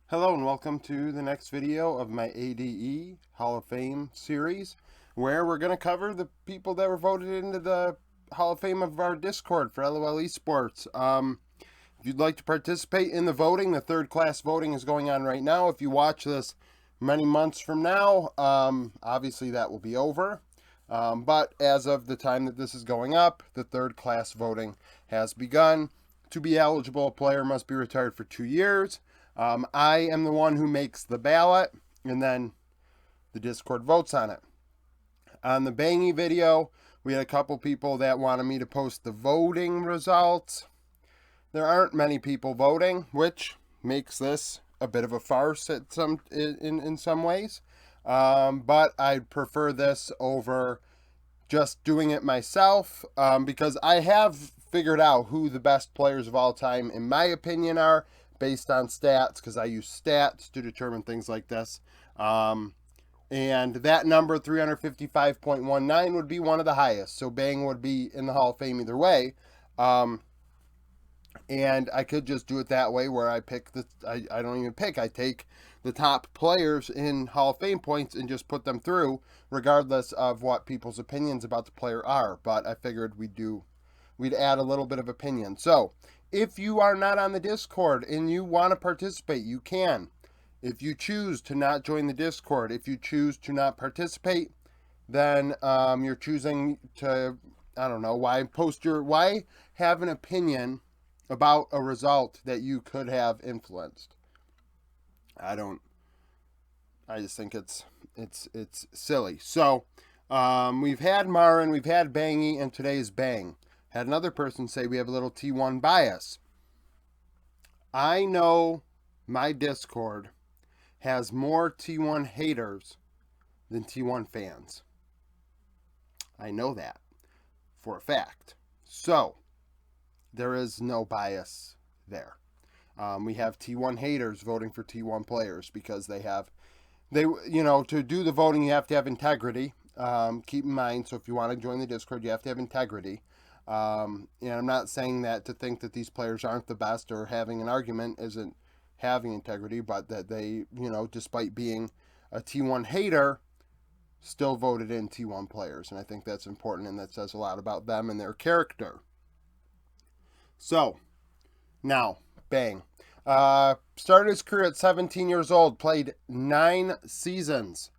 Hello and welcome to the next video of my ADE Hall of Fame series, where we're going to cover the people that were voted into the Hall of Fame of our Discord for LOL Esports. If you'd like to participate in the voting, the third class voting is going on right now. If you watch this many months from now, obviously that will be over. But as of the time that this is going up, the third class voting has begun. To be eligible, a player must be retired for 2 years. I am the one who makes the ballot, and then the Discord votes on it. On the Bangy video, we had a couple people that wanted me to post the voting results. There aren't many people voting, which makes this a bit of a farce in some ways. But I prefer this over just doing it myself, because I have figured out who the best players of all time, in my opinion, are based on stats, because I use stats to determine things like this. And that number, 355.19, would be one of the highest. So Bang would be in the Hall of Fame either way. And I could just do it that way, where I pick I don't even pick. I take the top players in Hall of Fame points and just put them through, regardless of what people's opinions about the player are. But I figured we'd add a little bit of opinion. So if you are not on the Discord and you want to participate, you can. If you choose to not join the Discord, if you choose to not participate, then you're choosing to, I don't know, why have an opinion about a result that you could have influenced? I just think it's silly. So we've had Marin, we've had Bangy, and today's Bang. Had another person say we have a little T1 bias. I know my Discord has more T1 haters than T1 fans. I know that for a fact. So there is no bias there. We have T1 haters voting for T1 players because to do the voting, you have to have integrity. Keep in mind, so if you want to join the Discord, you have to have integrity. And I'm not saying that to think that these players aren't the best, or having an argument isn't having integrity, but that they, despite being a T1 hater, still voted in T1 players. And I think that's important, and that says a lot about them and their character. So, now, Bang. Started his career at 17 years old, played 9 seasons.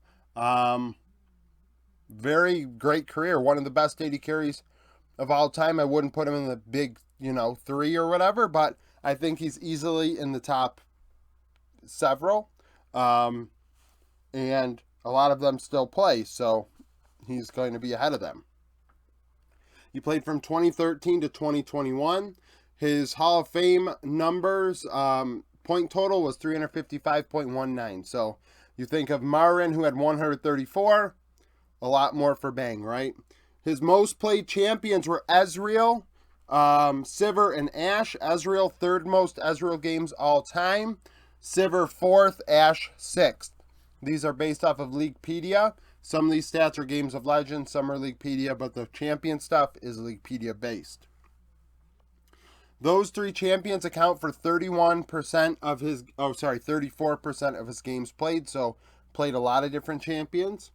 Very great career. One of the best AD carries of all time. I wouldn't put him in the big, 3 or whatever, but I think he's easily in the top several. And a lot of them still play, so he's going to be ahead of them. He played from 2013 to 2021. His Hall of Fame numbers, point total was 355.19. So you think of Marin, who had 134, a lot more for Bang, right? His most played champions were Ezreal, Sivir, and Ashe. Ezreal, third most Ezreal games all time. Sivir, fourth. Ashe, sixth. These are based off of Leaguepedia. Some of these stats are Games of Legends, some are Leaguepedia, but the champion stuff is Leaguepedia based. Those 3 champions account for 34% of his games played, so played a lot of different champions.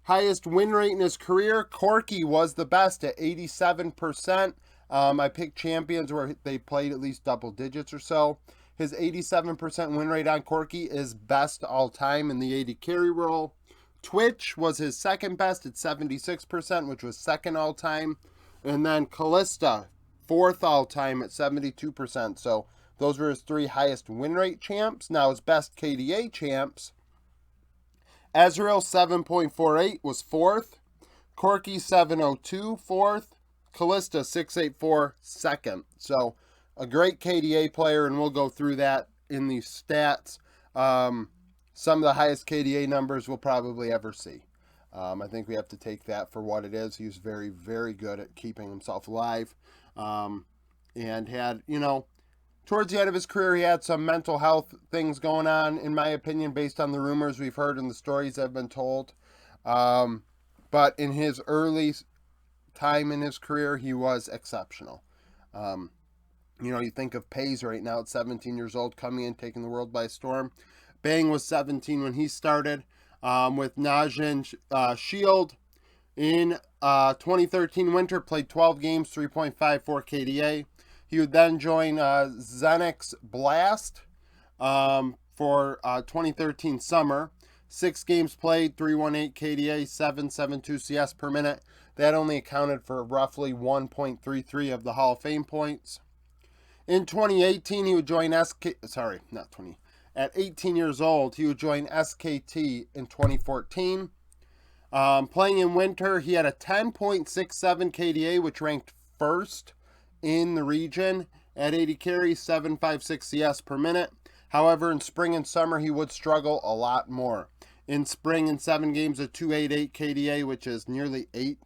Highest win rate in his career, Corki was the best at 87%. I picked champions where they played at least double digits or so. His 87% win rate on Corki is best all time in the AD carry role. Twitch was his second best at 76%, which was second all time. And then Kalista, fourth all time at 72%. So those were his 3 highest win rate champs. Now his best KDA champs, Ezreal 7.48 was fourth. Corki 702 fourth. Kalista 684 second. So a great KDA player, and we'll go through that in these stats. Some of the highest KDA numbers we'll probably ever see. I think we have to take that for what it is. He was very, very good at keeping himself alive. And had, towards the end of his career, he had some mental health things going on, in my opinion, based on the rumors we've heard and the stories that have been told. But in his early time in his career, he was exceptional. You know, you think of Pays right now at 17 years old, coming in, taking the world by storm. Bang was 17 when he started with Najin Shield. In 2013 winter, played 12 games, 3.54 KDA. He would then join Xenix Blast for 2013 summer. 6 games played, 318 KDA, 772 CS per minute. That only accounted for roughly 1.33 of the Hall of Fame points. In 2018, he would join At 18 years old, he would join SKT in 2014. Playing in winter, he had a 10.67 KDA, which ranked first in the region at 80 carries, 756 CS per minute. However, in spring and summer, he would struggle a lot more. In spring, in 7 games, a 288 KDA, which is nearly 8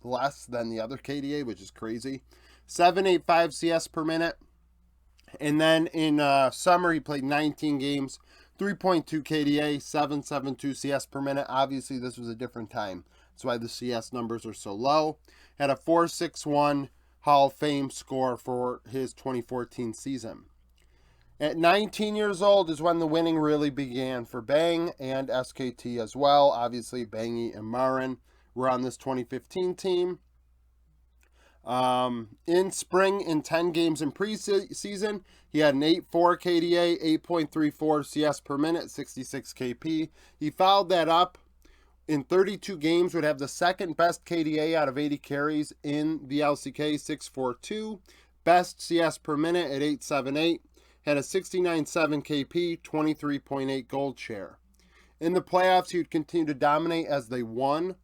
less than the other KDA, which is crazy. 785 CS per minute. And then in summer, he played 19 games, 3.2 KDA, 772 CS per minute. Obviously, this was a different time. That's why the CS numbers are so low. Had a 461 Hall of Fame score for his 2014 season. At 19 years old is when the winning really began for Bang and SKT as well. Obviously, Bangy and Marin were on this 2015 team. In spring, in 10 games in preseason, he had an 8.4 KDA, 8.34 CS per minute, 66 KP. He followed that up in 32 games, would have the second best KDA out of 80 carries in the LCK, 642. Best CS per minute at 878. Had a 69.7 KP, 23.8 gold share. In the playoffs, he would continue to dominate as they won,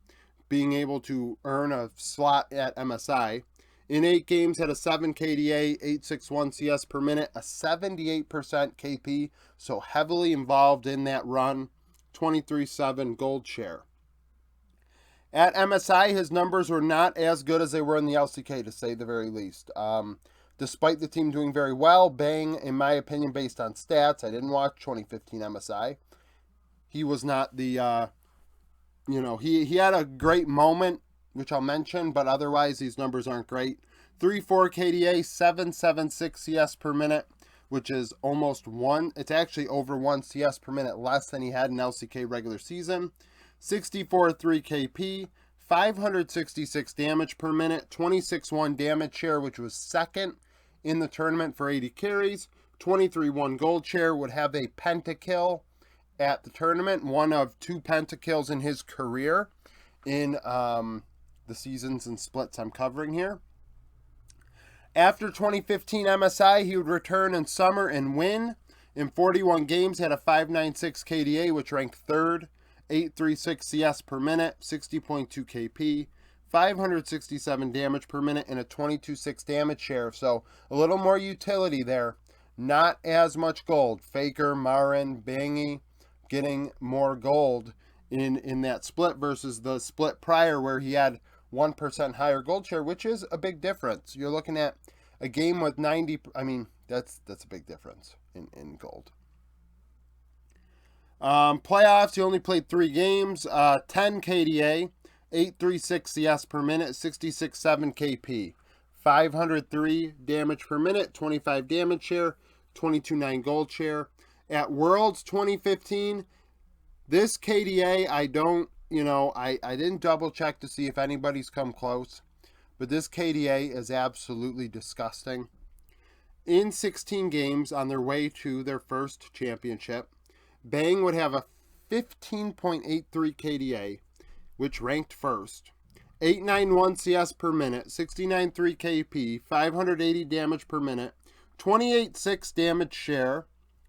being able to earn a slot at MSI. In 8 games, had a 7 KDA, 861 CS per minute, a 78% KP, so heavily involved in that run, 23.7 gold share. At MSI, his numbers were not as good as they were in the LCK, to say the very least. Despite the team doing very well, Bang, in my opinion, based on stats, I didn't watch 2015 MSI. He was not the, he had a great moment, which I'll mention, but otherwise these numbers aren't great. 3.4 KDA, 776 CS per minute, which is almost 1. It's actually over 1 CS per minute less than he had in LCK regular season. 64.3 KP, 566 damage per minute, 26.1 damage share, which was second in the tournament for 80 carries. 23.1 gold share, would have a pentakill at the tournament, one of 2 pentakills in his career in the seasons and splits I'm covering here. After 2015 MSI, he would return in summer and win. In 41 games, had a 596 KDA, which ranked third, 836 CS per minute, 60.2 KP, 567 damage per minute, and a 22.6 damage share. So a little more utility there. Not as much gold. Faker, Marin, Bangy getting more gold in that split versus the split prior where he had 1% higher gold share, which is a big difference. You're looking at a game with 90, that's a big difference in gold. Playoffs, he only played 3 games, 10 KDA, 836 CS per minute, 66.7 KP, 503 damage per minute, 25 damage share, 22.9 gold share. At Worlds 2015, this KDA, I didn't double check to see if anybody's come close, but this KDA is absolutely disgusting. In 16 games on their way to their first championship, Bang would have a 15.83 KDA, which ranked first, 891 CS per minute, 69.3 KP, 580 damage per minute, 28.6 damage share,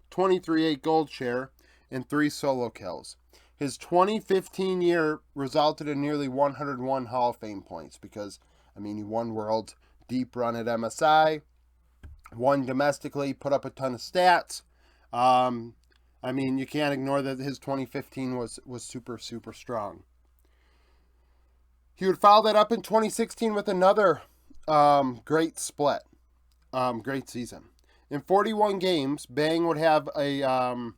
23.8 gold share, and 3 solo kills. His 2015 year resulted in nearly 101 Hall of Fame points because, he won Worlds, deep run at MSI, won domestically, put up a ton of stats. You can't ignore that his 2015 was super, super strong. He would follow that up in 2016 with another great split, great season. In 41 games, Bang would have a 6.3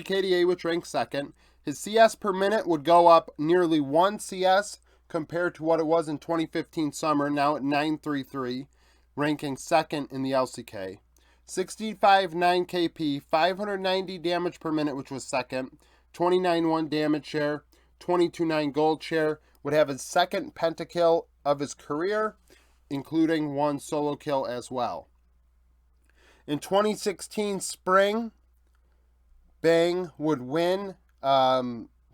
KDA, which ranked second. His CS per minute would go up nearly 1 CS compared to what it was in 2015 summer, now at 933. ranking second in the LCK. 65.9 KP, 590 damage per minute, which was second. 29.1 damage share, 22.9 gold share. Would have his second pentakill of his career, including one solo kill as well. In 2016 spring, Bang would win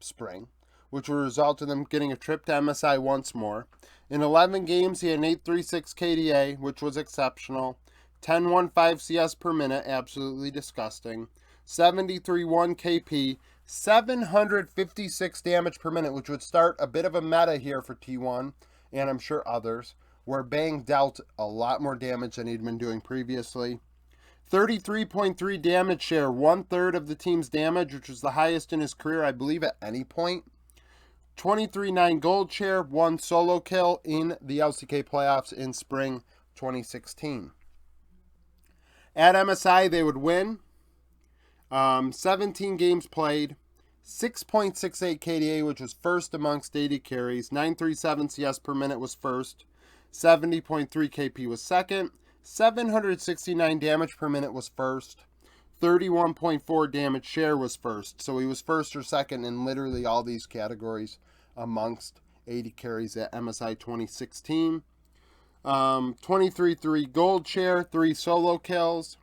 spring, which would result in them getting a trip to MSI once more. In 11 games, he had an 836 KDA, which was exceptional. 10.15 CS per minute, absolutely disgusting. 73.1 KP, 756 damage per minute, which would start a bit of a meta here for T1, and I'm sure others, where Bang dealt a lot more damage than he'd been doing previously. 33.3 damage share, 1/3 of the team's damage, which was the highest in his career, I believe, at any point. 23.9 gold share, 1 solo kill in the LCK playoffs in spring 2016. At MSI, they would win. 17 games played, 6.68 KDA, which was first amongst AD carries. 937 CS per minute was first. 70.3 KP was second. 769 damage per minute was first. 31.4 damage share was first. So he was first or second in literally all these categories amongst AD carries at MSI 2016. 23.3 gold share, 3 solo kills.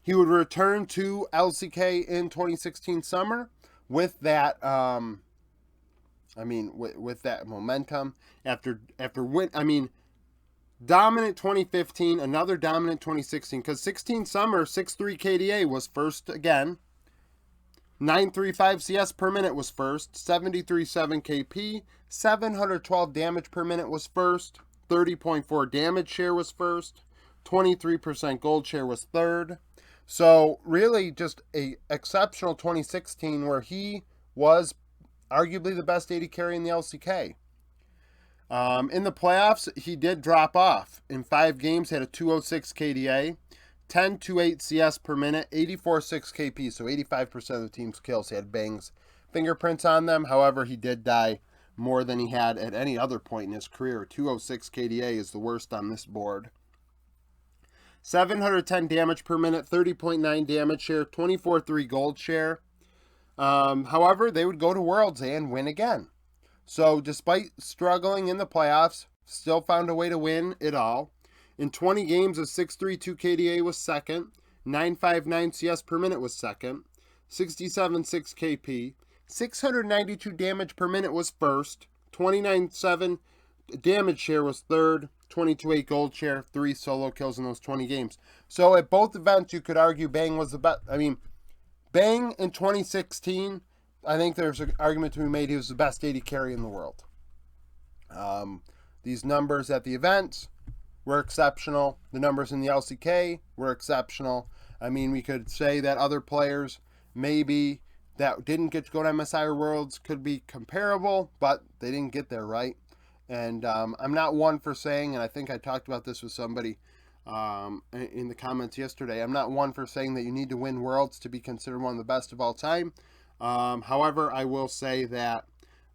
He would return to LCK in 2016 summer with that, with that momentum dominant 2015, another dominant 2016, because 16 summer, 6.3 KDA was first again. 935 CS per minute was first. 73.7 KP, 712 damage per minute was first. 30.4 damage share was first. 23% gold share was third. So really just a exceptional 2016 where he was arguably the best AD carry in the LCK. In the playoffs, he did drop off. In 5 games, had a 206 KDA, 10.28 CS per minute, 84.6 KP, so 85% of the team's kills had Bang's fingerprints on them. However, he did die more than he had at any other point in his career. 206 KDA is the worst on this board. 710 damage per minute, 30.9 damage share, 24.3 gold share. However, they would go to Worlds and win again. So despite struggling in the playoffs, still found a way to win it all. In 20 games, a 6.32 KDA was second. 959 CS per minute was second. 67.6 KP. 692 damage per minute was first. 29.7 damage share was third. 22.8 gold share, 3 solo kills in those 20 games. So at both events, you could argue Bang was the best. Bang in 2016, I think there's an argument to be made he was the best AD carry in the world. These numbers at the events were exceptional. The numbers in the LCK were exceptional. We could say that other players maybe that didn't get to go to MSI or Worlds could be comparable, but they didn't get there, right? And I'm not one for saying, and I think I talked about this with somebody in the comments yesterday, I'm not one for saying that you need to win Worlds to be considered one of the best of all time. However, I will say that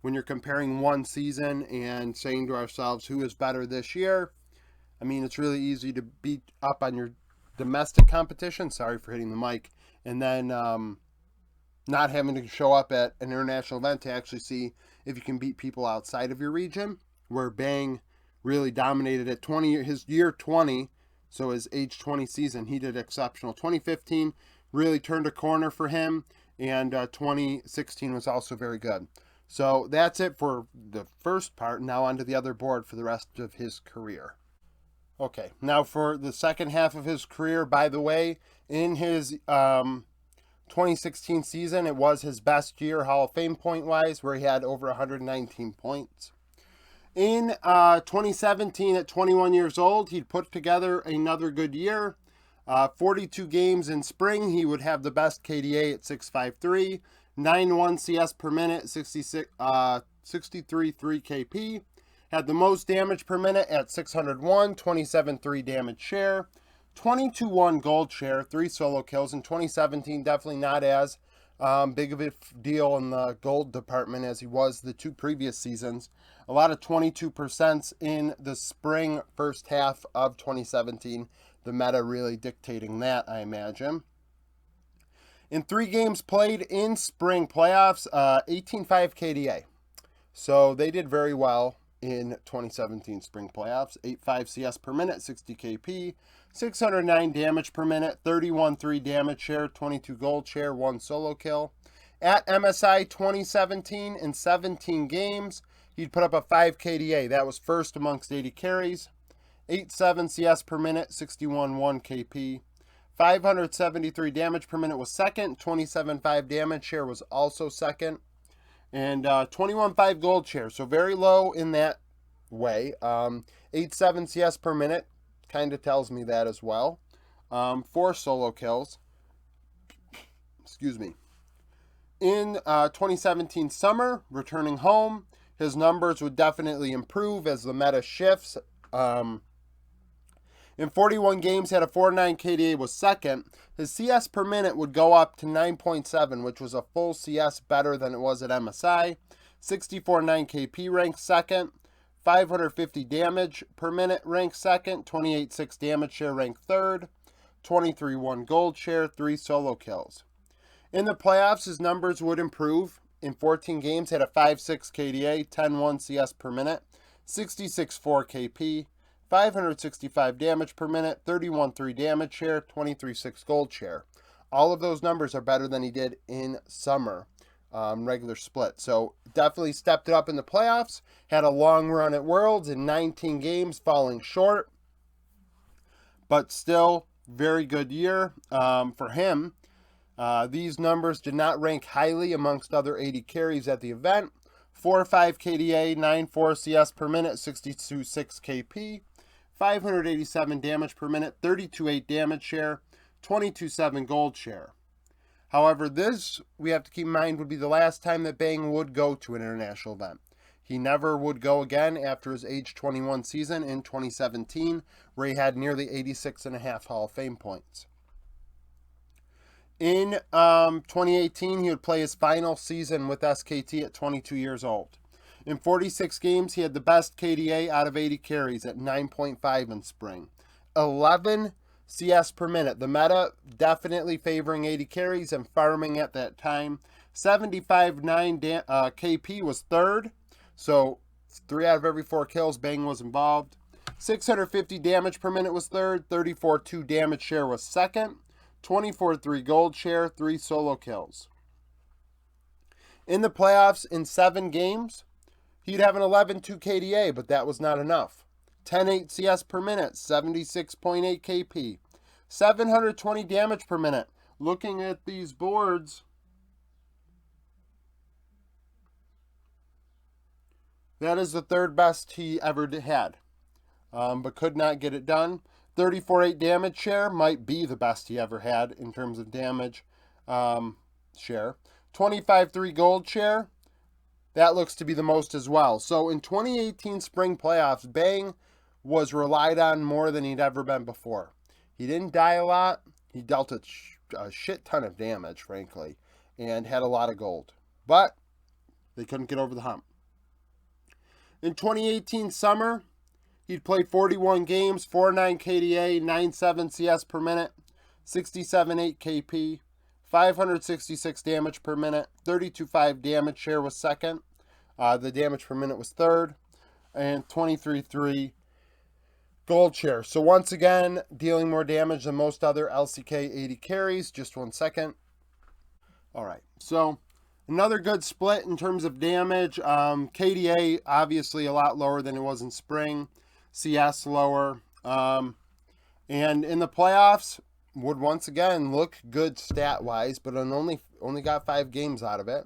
when you're comparing one season and saying to ourselves who is better this year, it's really easy to beat up on your domestic competition, sorry for hitting the mic, and then not having to show up at an international event to actually see if you can beat people outside of your region, where Bang really dominated at his year 20, so his age 20 season, he did exceptional. 2015 really turned a corner for him, and 2016 was also very good. So that's it for the first part. Now on to the other board for the rest of his career. Okay, now for the second half of his career, by the way, in his 2016 season, it was his best year Hall of Fame point-wise, where he had over 119 points. In 2017, at 21 years old, he'd put together another good year. 42 games in spring, he would have the best KDA at 653, 9.1 CS per minute, 63.3 KP. Had the most damage per minute at 601, 27.3 damage share, 22.1 gold share, 3 solo kills. In 2017, definitely not as big of a deal in the gold department as he was the 2 previous seasons. A lot of 22% in the spring first half of 2017. The meta really dictating that, I imagine. In 3 games played in spring playoffs, 18.5 KDA. So they did very well in 2017 spring playoffs. 8.5 CS per minute, 60 KP, 609 damage per minute, 31.3 damage share, 22 gold share, 1 solo kill. At MSI 2017, in 17 games, he'd put up a 5 KDA. That was first amongst AD carries. 8.7 CS per minute, 61.1 KP. 573 damage per minute was second. 27.5 damage share was also second. And 21.5 gold share. So very low in that way. 8.7 CS per minute kind of tells me that as well. 4 solo kills. Excuse me. In 2017 summer, returning home, his numbers would definitely improve as the meta shifts. In 41 games, had a 4.9 KDA, was second. His CS per minute would go up to 9.7, which was a full CS better than it was at MSI. 64.9 KP ranked second. 550 damage per minute ranked second. 28.6 damage share ranked third. 23.1 gold share, 3 solo kills. In the playoffs, his numbers would improve. In 14 games, had a 5.6 KDA, 10.1 CS per minute, 66.4 KP, 565 damage per minute, 31.3 damage share, 23.6 gold share. All of those numbers are better than he did in summer, regular split. So definitely stepped it up in the playoffs. Had a long run at Worlds in 19 games, falling short. But still, very good year for him. These numbers did not rank highly amongst other AD carries at the event. 4.5 KDA, 9.4 CS per minute, 62.6 KP, 587 damage per minute, 32.8 damage share, 22.7 gold share. However, this, we have to keep in mind, would be the last time that Bang would go to an international event. He never would go again after his age 21 season in 2017, where he had nearly 86.5 Hall of Fame points. In 2018, he would play his final season with SKT at 22 years old. In 46 games, he had the best KDA out of 80 carries at 9.5 in spring. 11 CS per minute. The meta definitely favoring 80 carries and farming at that time. 75.9 KP was third. So 3 out of every 4 kills, Bang was involved. 650 damage per minute was third. 34.2 damage share was second. 24.3 gold share, 3 solo kills. In the playoffs, in 7 games, he'd have an 11.2 KDA, but that was not enough. 10.8 CS per minute, 76.8 KP, 720 damage per minute. Looking at these boards, that is the third best he ever had, but could not get it done. 34.8 damage share might be the best he ever had in terms of damage share. 25.3 gold share, that looks to be the most as well. So in 2018 spring playoffs, Bang was relied on more than he'd ever been before. He didn't die a lot. He dealt a shit ton of damage, frankly, and had a lot of gold. But they couldn't get over the hump. In 2018 summer, he'd play 41 games, 4.9 KDA, 9.7 CS per minute, 67.8 KP, 566 damage per minute, 32.5 damage share was second. The damage per minute was third, and 23.3 gold share. So once again, dealing more damage than most other LCK AD carries. Just 1 second. All right, so another good split in terms of damage. KDA obviously a lot lower than it was in spring. CS lower, and in the playoffs would once again look good stat-wise, but only got 5 games out of it.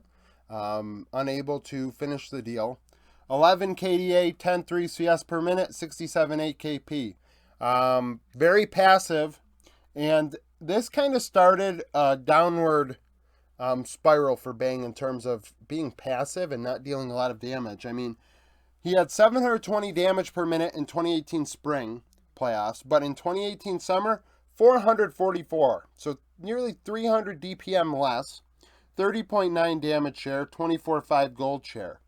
Unable to finish the deal. 11 KDA, 10.3 CS per minute, 67.8 KP. Very passive, and this kind of started a downward spiral for Bang in terms of being passive and not dealing a lot of damage. I mean, he had 720 damage per minute in 2018 spring playoffs, but in 2018 summer, 444. So nearly 300 DPM less. 30.9 damage share, 24.5 gold share.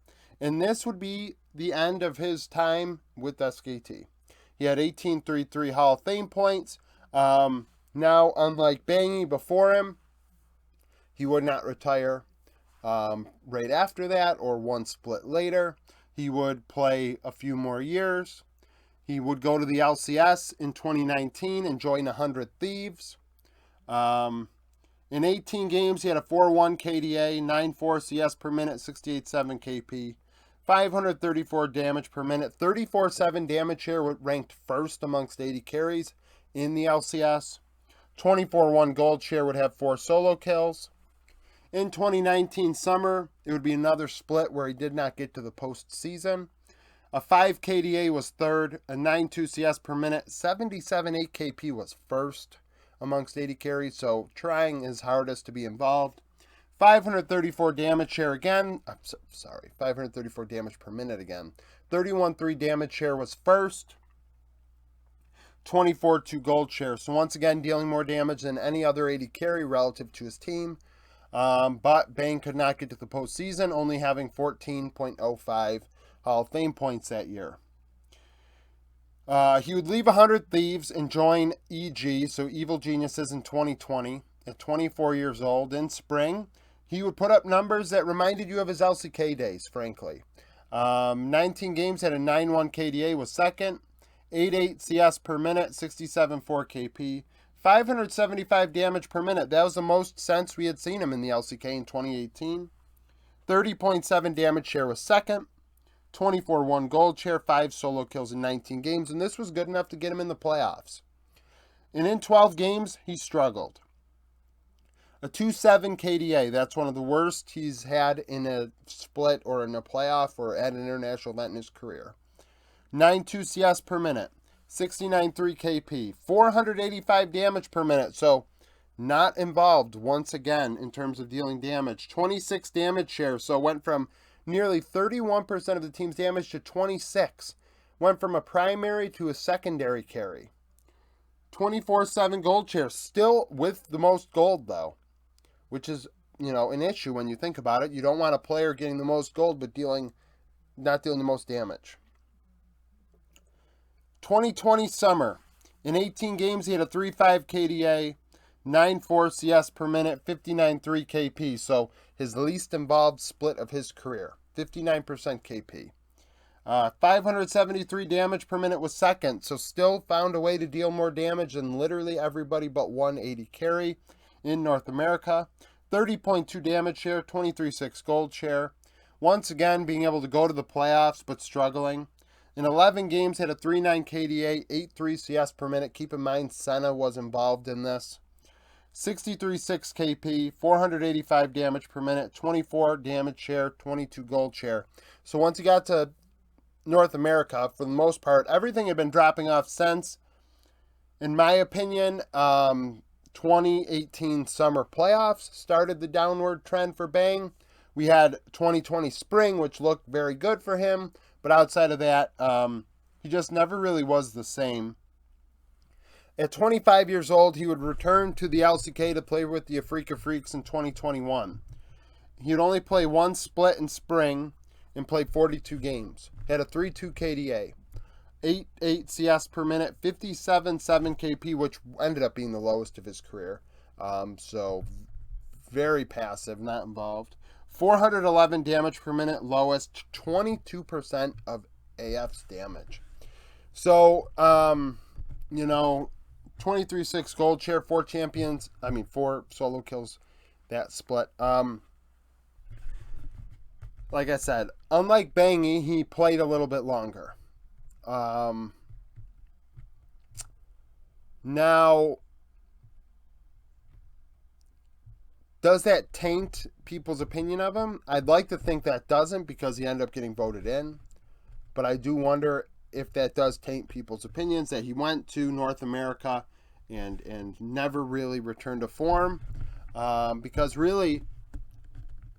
And this would be the end of his time with SKT. He had 18.33 Hall of Fame points. Now, unlike Bangy before him, he would not retire right after that or one split later. He would play a few more years. He would go to the LCS in 2019 and join 100 Thieves. In 18 games, he had a 4.1 KDA, 9.4 CS per minute, 68.7 KP, 534 damage per minute, 34.7 damage share, ranked first amongst 80 carries in the LCS. 24.1 gold share, would have 4 solo kills. In 2019 summer, it would be another split where he did not get to the postseason. A 5 KDA was third, a 9.2 CS per minute, 77.8 KP was first amongst 80 carries, so trying his hardest to be involved. 534 damage share again. 534 damage per minute again. 31.3 damage share was first. 24.2 gold share. So once again, dealing more damage than any other 80 carry relative to his team. But Bang could not get to the postseason, only having 14.05 Hall of Fame points that year. He would leave 100 Thieves and join EG, so Evil Geniuses, in 2020 at 24 years old. In spring, he would put up numbers that reminded you of his LCK days, frankly. 19 games, had a 9.1 KDA, was second. 8.8 CS per minute, 67.4 KP. 575 damage per minute. That was the most since we had seen him in the LCK in 2018. 30.7 damage share was second. 24.1 gold share, 5 solo kills in 19 games, and this was good enough to get him in the playoffs. And in 12 games, he struggled. A 2.7 KDA, that's one of the worst he's had in a split or in a playoff or at an international event in his career. 9.2 CS per minute, 69.3 KP, 485 damage per minute, so not involved once again in terms of dealing damage. 26 damage share, so went from nearly 31% of the team's damage to 26. Went from a primary to a secondary carry. 24.7 gold share, still with the most gold though, which is, an issue when you think about it. You don't want a player getting the most gold but not dealing the most damage. 2020 summer, in 18 games he had a 3.5 KDA, 9.4 CS per minute, 59.3 KP, so his least involved split of his career, 59% KP. 573 damage per minute was second, so still found a way to deal more damage than literally everybody but 180 carry in North America. 30.2 damage share, 23.6 gold share. Once again, being able to go to the playoffs but struggling. In 11 games, had a 3.9 KDA, 8.3 CS per minute. Keep in mind, Senna was involved in this. 63.6 KP, 485 damage per minute, 24 damage share, 22 gold share. So once he got to North America, for the most part, everything had been dropping off since, in my opinion, 2018 summer playoffs started the downward trend for Bang. We had 2020 spring, which looked very good for him, but outside of that, he just never really was the same. At 25 years old, he would return to the LCK to play with the Afrika Freaks in 2021. He would only play one split in spring and play 42 games. He had a 3.2 KDA, 8.8 CS per minute, 57.7 KP, which ended up being the lowest of his career. So very passive, not involved. 411 damage per minute, lowest, 22% of AF's damage. So, 23.6 gold share, 4 solo kills, that split. Like I said, unlike Bangy, he played a little bit longer. Now, does that taint people's opinion of him? I'd like to think that doesn't, because he ended up getting voted in. But I do wonder if that does taint people's opinions, that he went to North America and never really returned to form. Because really,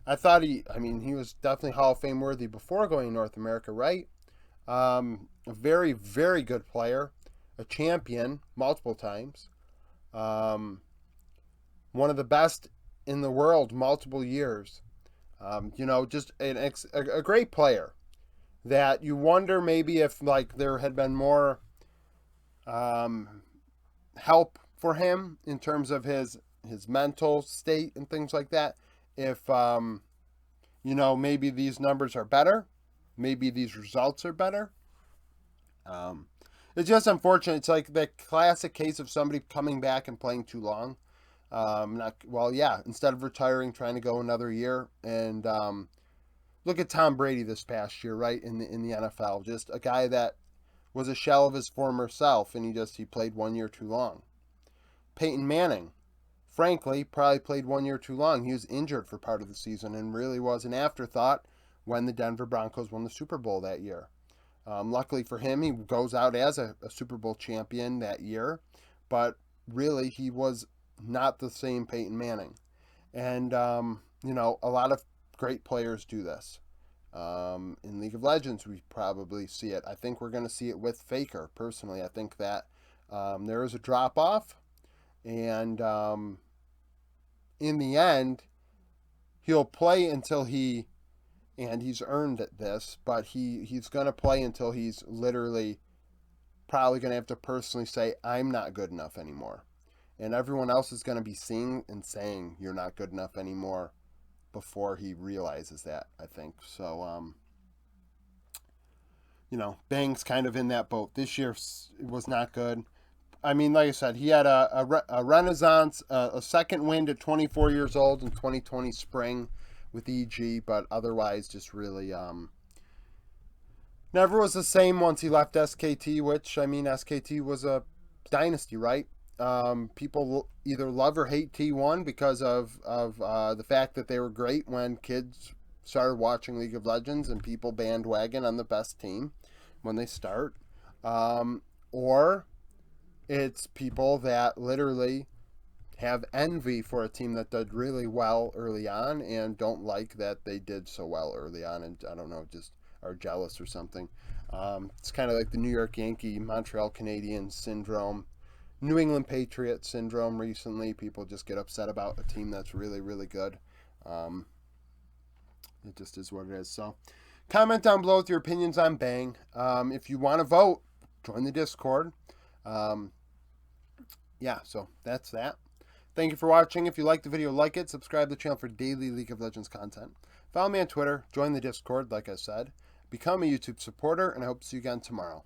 I thought he was definitely Hall of Fame worthy before going to North America, right? A very, very good player, a champion multiple times. One of the best in the world multiple years. Just a great player that you wonder maybe if like there had been more help for him in terms of his mental state and things like that. If maybe these numbers are better, maybe these results are better. It's just unfortunate. It's like the classic case of somebody coming back and playing too long. Instead of retiring, trying to go another year. And look at Tom Brady this past year, right, in the NFL. Just a guy that was a shell of his former self, and he played 1 year too long. Peyton Manning, frankly, probably played 1 year too long. He was injured for part of the season and really was an afterthought when the Denver Broncos won the Super Bowl that year. Luckily for him, he goes out as a Super Bowl champion that year, but really he was not the same Peyton Manning. And, a lot of great players do this. In League of Legends, we probably see it. I think we're going to see it with Faker, personally. I think that there is a drop-off, and in the end, he'll play until he's earned this, but he's going to play until he's literally probably going to have to personally say, I'm not good enough anymore. And everyone else is going to be seeing and saying, you're not good enough anymore before he realizes that, I think. So, Bang's kind of in that boat. This year was not good. I mean, like I said, he had a renaissance, a second wind at 24 years old in 2020 spring with EG, but otherwise just really never was the same once he left SKT, which, I mean, SKT was a dynasty, right? People either love or hate T1 because of the fact that they were great when kids started watching League of Legends and people bandwagon on the best team when they start. Or it's people that literally have envy for a team that did really well early on and don't like that they did so well early on, and I don't know, just are jealous or something. It's kind of like the New York Yankee, Montreal Canadiens syndrome, New England Patriots syndrome recently. People just get upset about a team that's really, really good. It just is what it is. So comment down below with your opinions on Bang. If you want to vote, join the Discord. So that's that. Thank you for watching. If you liked the video, like it. Subscribe to the channel for daily League of Legends content. Follow me on Twitter. Join the Discord, like I said. Become a YouTube supporter, and I hope to see you again tomorrow.